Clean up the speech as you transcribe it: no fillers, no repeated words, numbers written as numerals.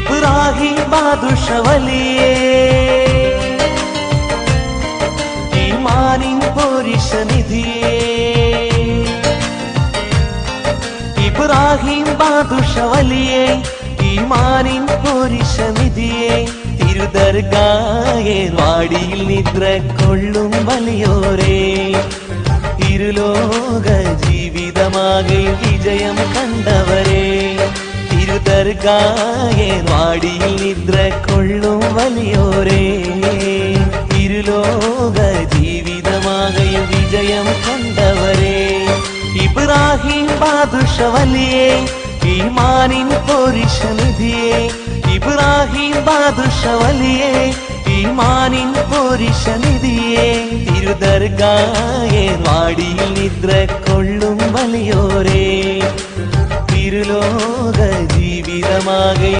ഇബ്രാഹിം ബാദുഷ വലിയേ ഈമാനിൻ പോരിശനിധിയേ ഇബ്രാഹിം ബാദുഷ വലിയേ ഈമാനിൻ പോരിശനിധിയേ തിരുദർഗായേ വാടിയിൽ നിദ്ര കൊള്ളും വലിയോരേ ഇരുലോക ജീവിതമാകെ വിജയം കണ്ടവരേ തിരുദർഗായേ വാടിയിൽ നിദ്ര കൊള്ളും വലിയോരേ ഇരുലോക ജീവിതമാകെ വിജയം കണ്ടവരേ ഇബ്രാഹിം ബാദുഷ വലിയേ ഈമാനിൻ പോരിശനിധിയേ ഇബ്രാഹിം ബാദുഷ വലിയേ ഈമാനിൻ പോരിശനിധിയേ തിരുദർഗായേ വാടിയിൽ നിദ്ര കൊള്ളും വലിയോരേ ഇരുലോക ജീവിതമാകെ